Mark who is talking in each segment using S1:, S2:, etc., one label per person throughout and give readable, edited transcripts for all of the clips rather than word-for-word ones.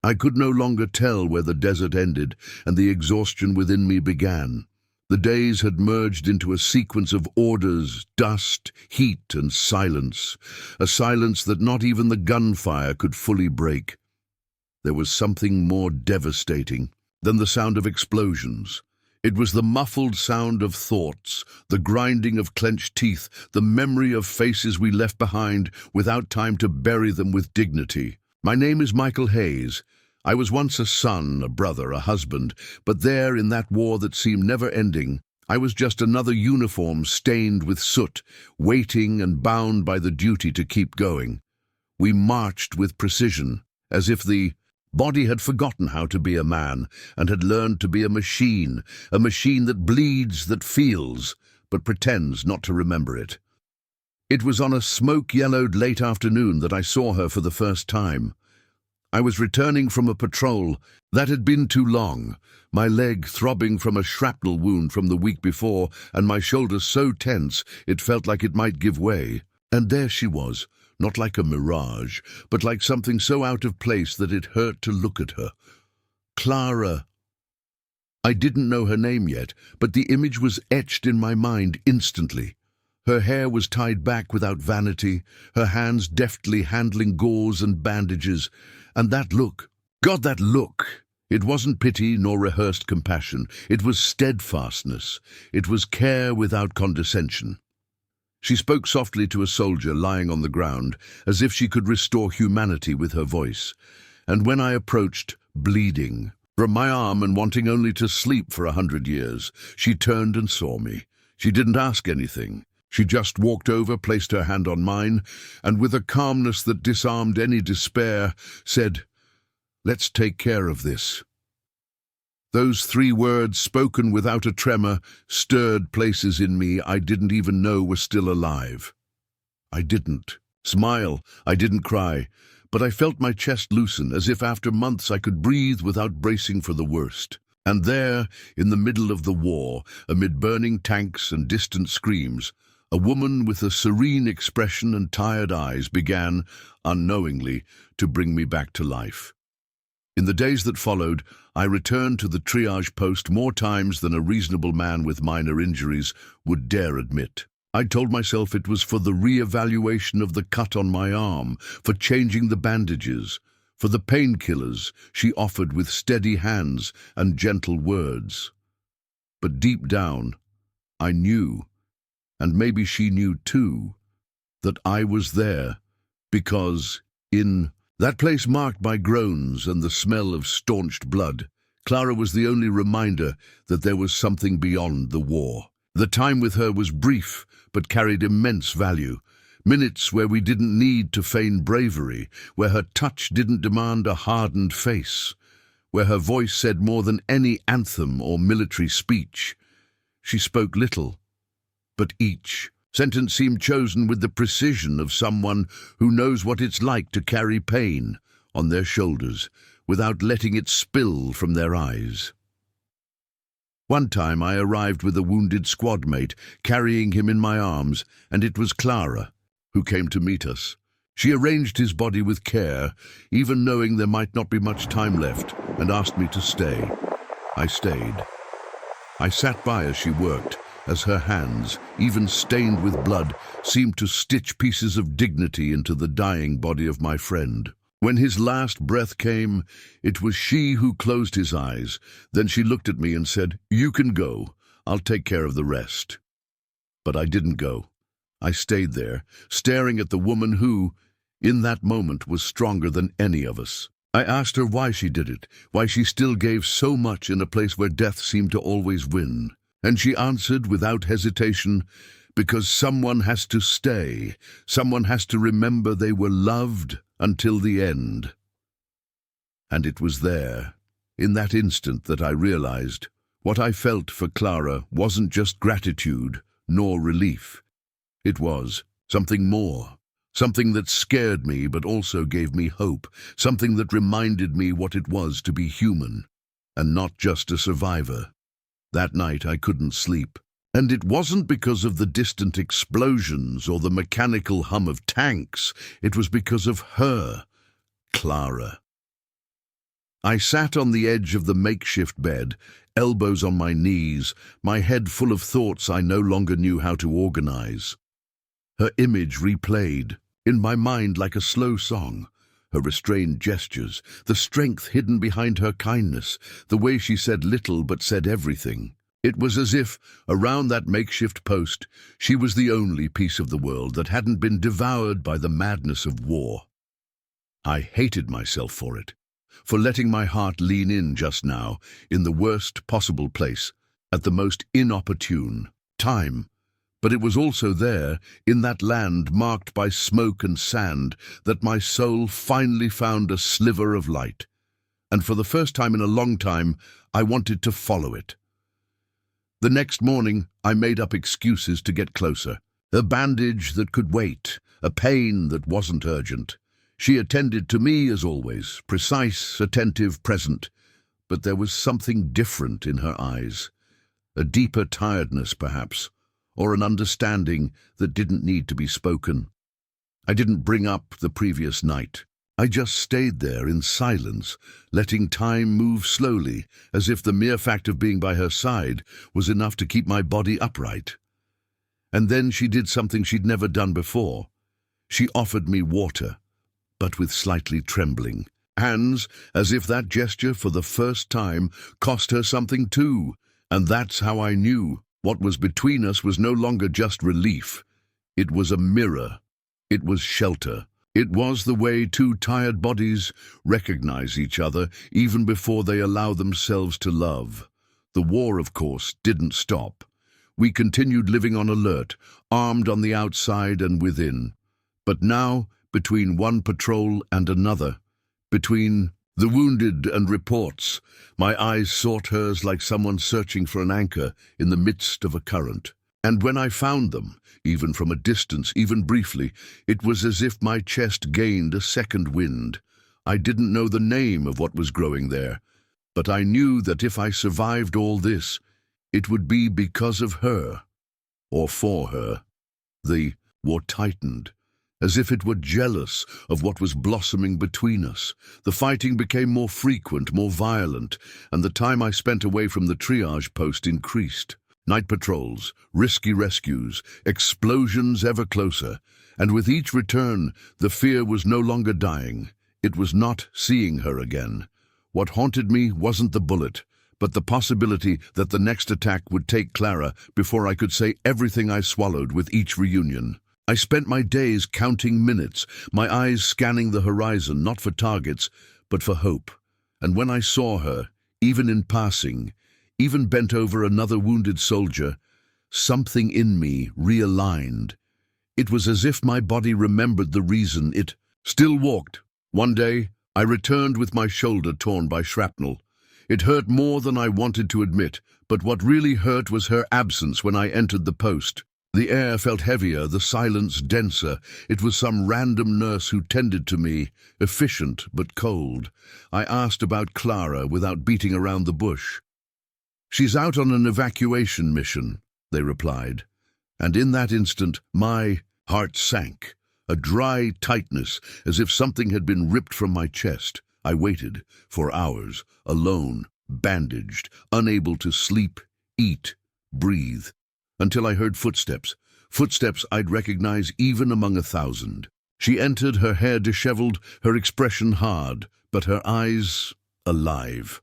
S1: I could no longer tell where the desert ended and the exhaustion within me began. The days had merged into a sequence of orders, dust, heat, and silence, a silence that not even the gunfire could fully break. There was something more devastating than the sound of explosions. It was the muffled sound of thoughts, the grinding of clenched teeth, the memory of faces we left behind without time to bury them with dignity. My name is Michael Hayes. I was once a son, a brother, a husband, but there, in that war that seemed never-ending, I was just another uniform stained with soot, waiting and bound by the duty to keep going. We marched with precision, as if the body had forgotten how to be a man and had learned to be a machine that bleeds, that feels, but pretends not to remember it. It was on a smoke-yellowed late afternoon that I saw her for the first time. I was returning from a patrol that had been too long, my leg throbbing from a shrapnel wound from the week before and my shoulder so tense it felt like it might give way. And there she was, not like a mirage, but like something so out of place that it hurt to look at her. Clara. I didn't know her name yet, but the image was etched in my mind instantly. Her hair was tied back without vanity, her hands deftly handling gauze and bandages, and that look, God, that look! It wasn't pity nor rehearsed compassion, it was steadfastness, it was care without condescension. She spoke softly to a soldier lying on the ground, as if she could restore humanity with her voice, and when I approached, bleeding from my arm and wanting only to sleep for 100 years, she turned and saw me. She didn't ask anything. She just walked over, placed her hand on mine, and with a calmness that disarmed any despair, said, "Let's take care of this." Those 3 words, spoken without a tremor, stirred places in me I didn't even know were still alive. I didn't smile, I didn't cry, but I felt my chest loosen, as if after months I could breathe without bracing for the worst. And there, in the middle of the war, amid burning tanks and distant screams, a woman with a serene expression and tired eyes began, unknowingly, to bring me back to life. In the days that followed, I returned to the triage post more times than a reasonable man with minor injuries would dare admit. I told myself it was for the re-evaluation of the cut on my arm, for changing the bandages, for the painkillers she offered with steady hands and gentle words. But deep down, I knew, and maybe she knew too, that I was there because, in that place marked by groans and the smell of staunched blood, Clara was the only reminder that there was something beyond the war. The time with her was brief, but carried immense value. Minutes where we didn't need to feign bravery, where her touch didn't demand a hardened face, where her voice said more than any anthem or military speech. She spoke little, but each sentence seemed chosen with the precision of someone who knows what it's like to carry pain on their shoulders without letting it spill from their eyes. One time I arrived with a wounded squad mate, carrying him in my arms, and it was Clara who came to meet us. She arranged his body with care, even knowing there might not be much time left, and asked me to stay. I stayed. I sat by as she worked, as her hands, even stained with blood, seemed to stitch pieces of dignity into the dying body of my friend. When his last breath came, it was she who closed his eyes. Then she looked at me and said, "You can go. I'll take care of the rest." But I didn't go. I stayed there, staring at the woman who, in that moment, was stronger than any of us. I asked her why she did it, why she still gave so much in a place where death seemed to always win. And she answered without hesitation, "Because someone has to stay. Someone has to remember they were loved until the end." And it was there, in that instant, that I realized what I felt for Clara wasn't just gratitude nor relief. It was something more, something that scared me but also gave me hope, something that reminded me what it was to be human, and not just a survivor. That night I couldn't sleep, and it wasn't because of the distant explosions or the mechanical hum of tanks. It was because of her, Clara. I sat on the edge of the makeshift bed, elbows on my knees, my head full of thoughts I no longer knew how to organize. Her image replayed, in my mind like a slow song. Her restrained gestures, the strength hidden behind her kindness, the way she said little but said everything. It was as if, around that makeshift post, she was the only piece of the world that hadn't been devoured by the madness of war. I hated myself for it, for letting my heart lean in just now, in the worst possible place, at the most inopportune time. But it was also there, in that land marked by smoke and sand, that my soul finally found a sliver of light. And for the first time in a long time, I wanted to follow it. The next morning, I made up excuses to get closer. A bandage that could wait, a pain that wasn't urgent. She attended to me as always, precise, attentive, present. But there was something different in her eyes. A deeper tiredness, perhaps, or an understanding that didn't need to be spoken. I didn't bring up the previous night. I just stayed there in silence, letting time move slowly, as if the mere fact of being by her side was enough to keep my body upright. And then she did something she'd never done before. She offered me water, but with slightly trembling hands, as if that gesture for the first time cost her something too. And that's how I knew what was between us was no longer just relief. It was a mirror. It was shelter. It was the way two tired bodies recognize each other even before they allow themselves to love. The war, of course, didn't stop. We continued living on alert, armed on the outside and within. But now, between one patrol and another, between the wounded and reports, my eyes sought hers like someone searching for an anchor in the midst of a current. And when I found them, even from a distance, even briefly, it was as if my chest gained a second wind. I didn't know the name of what was growing there, but I knew that if I survived all this, it would be because of her, or for her. The war tightened, as if it were jealous of what was blossoming between us. The fighting became more frequent, more violent, and the time I spent away from the triage post increased. Night patrols, risky rescues, explosions ever closer, and with each return, the fear was no longer dying. It was not seeing her again. What haunted me wasn't the bullet, but the possibility that the next attack would take Clara before I could say everything I swallowed with each reunion. I spent my days counting minutes, my eyes scanning the horizon, not for targets, but for hope. And when I saw her, even in passing, even bent over another wounded soldier, something in me realigned. It was as if my body remembered the reason it still walked. One day, I returned with my shoulder torn by shrapnel. It hurt more than I wanted to admit, but what really hurt was her absence when I entered the post. The air felt heavier, the silence denser. It was some random nurse who tended to me, efficient but cold. I asked about Clara without beating around the bush. "She's out on an evacuation mission," they replied. And in that instant, my heart sank, a dry tightness, as if something had been ripped from my chest. I waited, for hours, alone, bandaged, unable to sleep, eat, breathe, until I heard footsteps I'd recognize even among 1,000. She entered, her hair disheveled, her expression hard, but her eyes alive.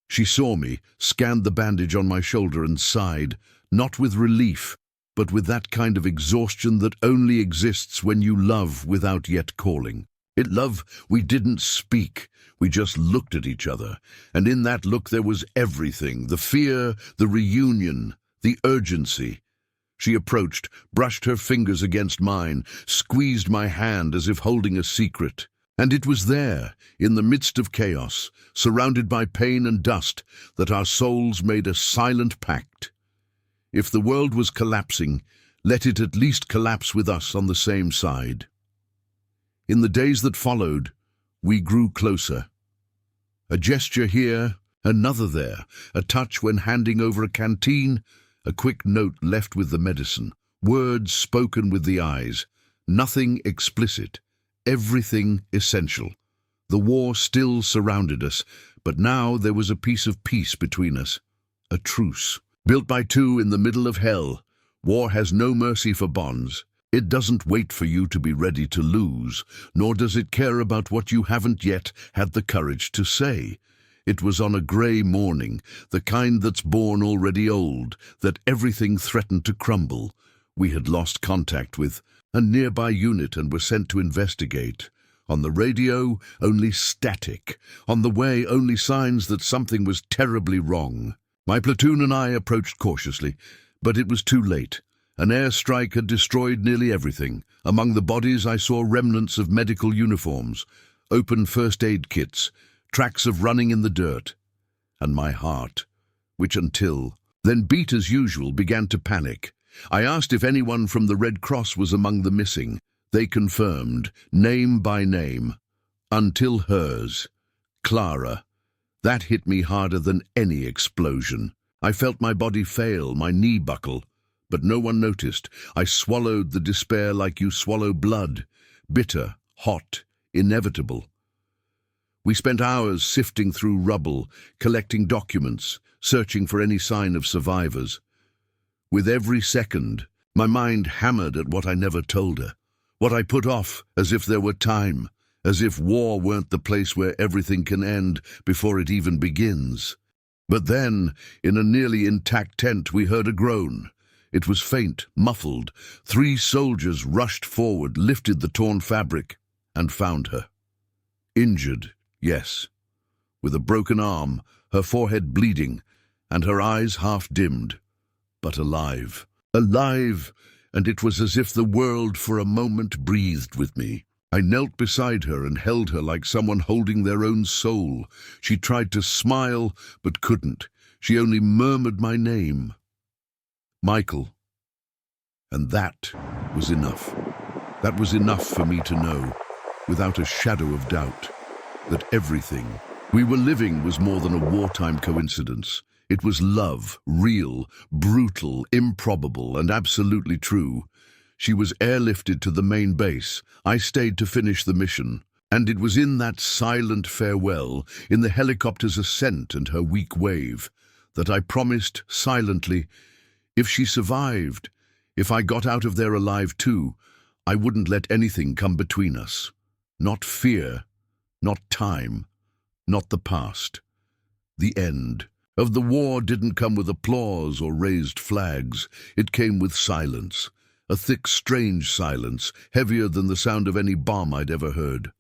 S1: She saw me, scanned the bandage on my shoulder and sighed, not with relief, but with that kind of exhaustion that only exists when you love without yet calling. It love we didn't speak, we just looked at each other, and in that look there was everything, the fear, the reunion, the urgency. She approached, brushed her fingers against mine, squeezed my hand as if holding a secret. And it was there, in the midst of chaos, surrounded by pain and dust, that our souls made a silent pact. If the world was collapsing, let it at least collapse with us on the same side. In the days that followed, we grew closer. A gesture here, another there, a touch when handing over a canteen, a quick note left with the medicine, words spoken with the eyes, nothing explicit, everything essential. The war still surrounded us, but now there was a piece of peace between us. A truce. Built by two in the middle of hell, war has no mercy for bonds. It doesn't wait for you to be ready to lose, nor does it care about what you haven't yet had the courage to say. It was on a grey morning, the kind that's born already old, that everything threatened to crumble. We had lost contact with a nearby unit and were sent to investigate. On the radio, only static. On the way, only signs that something was terribly wrong. My platoon and I approached cautiously, but it was too late. An airstrike had destroyed nearly everything. Among the bodies I saw remnants of medical uniforms, open first aid kits, tracks of running in the dirt. And my heart, which until then beat as usual, began to panic. I asked if anyone from the Red Cross was among the missing. They confirmed, name by name, until hers, Clara. That hit me harder than any explosion. I felt my body fail, my knee buckle, but no one noticed. I swallowed the despair like you swallow blood, bitter, hot, inevitable. We spent hours sifting through rubble, collecting documents, searching for any sign of survivors. With every second, my mind hammered at what I never told her, what I put off as if there were time, as if war weren't the place where everything can end before it even begins. But then, in a nearly intact tent, we heard a groan. It was faint, muffled. 3 soldiers rushed forward, lifted the torn fabric, and found her. Injured, yes, with a broken arm, her forehead bleeding, and her eyes half-dimmed, but alive. Alive, and it was as if the world for a moment breathed with me. I knelt beside her and held her like someone holding their own soul. She tried to smile, but couldn't. She only murmured my name. Michael. And that was enough. That was enough for me to know, without a shadow of doubt, that everything we were living was more than a wartime coincidence. It was love, real, brutal, improbable, and absolutely true. She was airlifted to the main base. I stayed to finish the mission. And it was in that silent farewell, in the helicopter's ascent and her weak wave, that I promised silently, if she survived, if I got out of there alive too, I wouldn't let anything come between us. Not fear, not time, not the past. The end of the war didn't come with applause or raised flags. It came with silence, a thick, strange silence, heavier than the sound of any bomb I'd ever heard.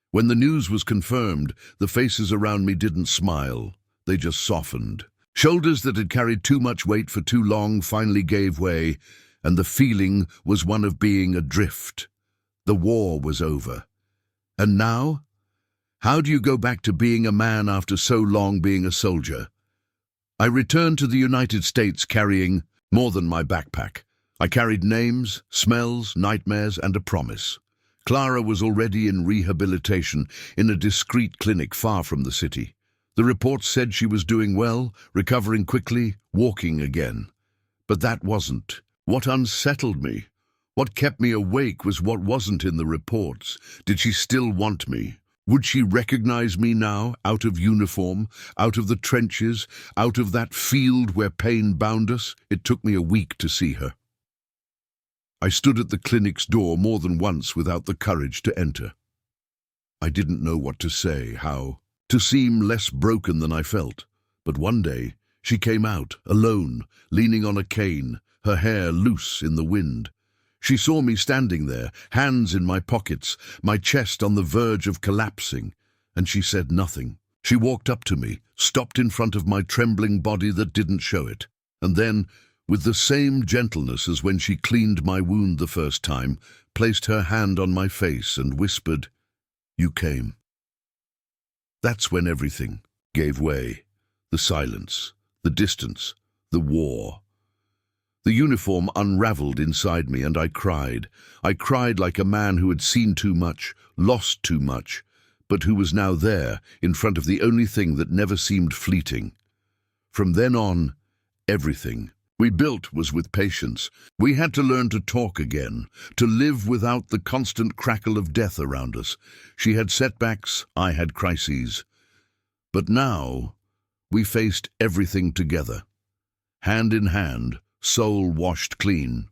S1: When the news was confirmed, the faces around me didn't smile. They just softened. Shoulders that had carried too much weight for too long finally gave way, and the feeling was one of being adrift. The war was over. And now? How do you go back to being a man after so long being a soldier? I returned to the United States carrying more than my backpack. I carried names, smells, nightmares, and a promise. Clara was already in rehabilitation in a discreet clinic far from the city. The reports said she was doing well, recovering quickly, walking again. But that wasn't. What unsettled me, what kept me awake, was what wasn't in the reports. Did she still want me? Would she recognize me now, out of uniform, out of the trenches, out of that field where pain bound us? It took me a week to see her. I stood at the clinic's door more than once without the courage to enter. I didn't know what to say, how to seem less broken than I felt. But one day, she came out, alone, leaning on a cane, her hair loose in the wind. She saw me standing there, hands in my pockets, my chest on the verge of collapsing, and she said nothing. She walked up to me, stopped in front of my trembling body that didn't show it, and then, with the same gentleness as when she cleaned my wound the first time, placed her hand on my face and whispered, "You came." That's when everything gave way. The silence, the distance, the war. The uniform unraveled inside me, and I cried. I cried like a man who had seen too much, lost too much, but who was now there, in front of the only thing that never seemed fleeting. From then on, everything we built was with patience. We had to learn to talk again, to live without the constant crackle of death around us. She had setbacks, I had crises. But now, we faced everything together. Hand in hand, soul washed clean.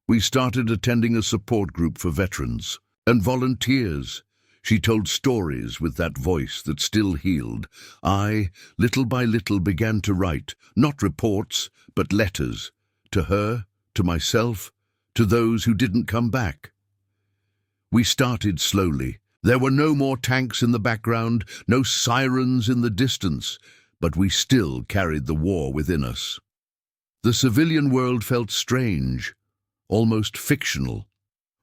S1: We started attending a support group for veterans and volunteers. She told stories with that voice that still healed. I, little by little, began to write, not reports, but letters, to her, to myself, to those who didn't come back. We started slowly. There were no more tanks in the background, no sirens in the distance, but we still carried the war within us. The civilian world felt strange, almost fictional.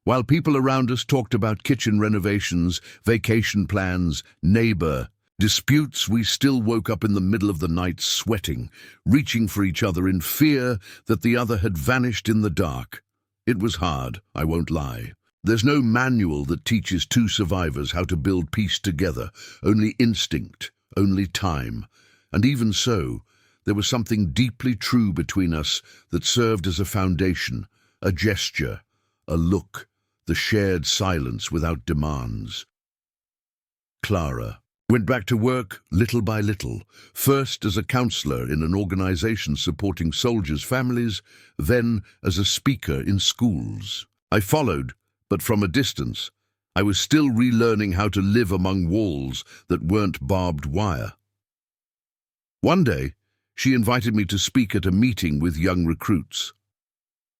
S1: While people around us talked about kitchen renovations, vacation plans, neighbor disputes, we still woke up in the middle of the night sweating, reaching for each other in fear that the other had vanished in the dark. It was hard, I won't lie. There's no manual that teaches two survivors how to build peace together, only instinct, only time. And even so, there was something deeply true between us that served as a foundation, a gesture, a look, the shared silence without demands. Clara went back to work little by little, first as a counselor in an organization supporting soldiers' families, then as a speaker in schools. I followed, but from a distance. I was still relearning how to live among walls that weren't barbed wire. One day, she invited me to speak at a meeting with young recruits.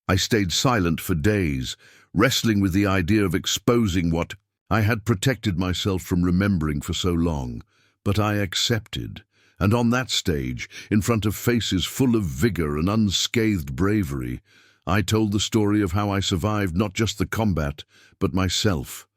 S1: I stayed silent for days, wrestling with the idea of exposing what I had protected myself from remembering for so long. But I accepted, and on that stage, in front of faces full of vigor and unscathed bravery, I told the story of how I survived not just the combat, but myself,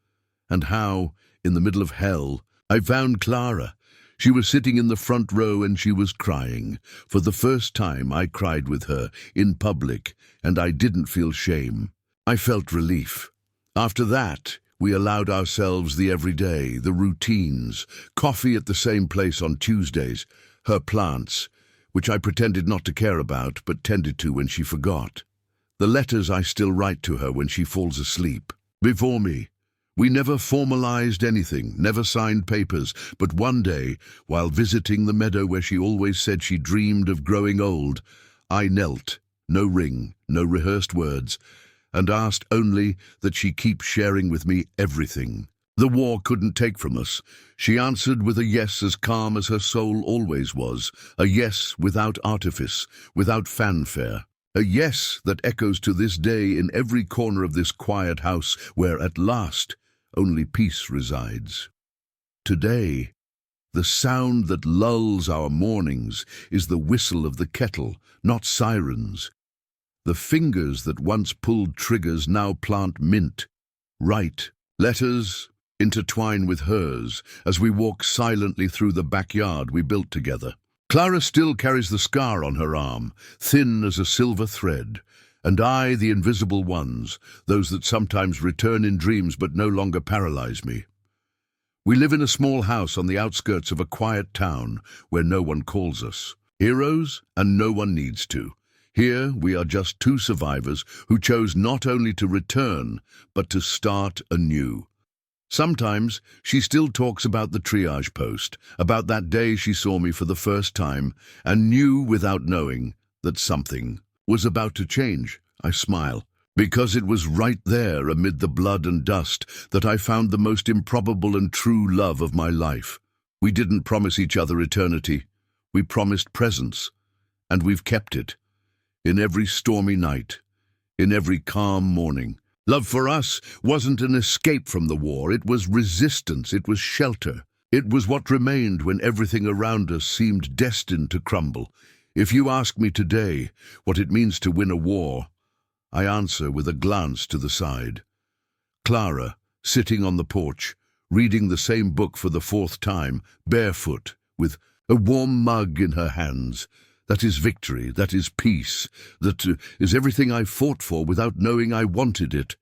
S1: and how, in the middle of hell, I found Clara. She was sitting in the front row and she was crying. For the first time I cried with her, in public, and I didn't feel shame. I felt relief. After that, we allowed ourselves the everyday, the routines, coffee at the same place on Tuesdays, her plants, which I pretended not to care about but tended to when she forgot. The letters I still write to her when she falls asleep. Before me, we never formalized anything, never signed papers, but one day, while visiting the meadow where she always said she dreamed of growing old, I knelt, no ring, no rehearsed words, and asked only that she keep sharing with me everything the war couldn't take from us. She answered with a yes as calm as her soul always was, a yes without artifice, without fanfare. A yes that echoes to this day in every corner of this quiet house where, at last, only peace resides. Today, the sound that lulls our mornings is the whistle of the kettle, not sirens. The fingers that once pulled triggers now plant mint, write, letters intertwine with hers as we walk silently through the backyard we built together. Clara still carries the scar on her arm, thin as a silver thread, and I, the invisible ones, those that sometimes return in dreams but no longer paralyze me. We live in a small house on the outskirts of a quiet town where no one calls us heroes, and no one needs to. Here we are just two survivors who chose not only to return, but to start anew. Sometimes she still talks about the triage post, about that day she saw me for the first time and knew without knowing that something was about to change. I smile, because it was right there amid the blood and dust that I found the most improbable and true love of my life. We didn't promise each other eternity. We promised presence, and we've kept it. In every stormy night, in every calm morning. Love for us wasn't an escape from the war, it was resistance, it was shelter. It was what remained when everything around us seemed destined to crumble. If you ask me today what it means to win a war, I answer with a glance to the side. Clara, sitting on the porch, reading the same book for the fourth time, barefoot, with a warm mug in her hands. That is victory, that is peace, that is everything I fought for without knowing I wanted it.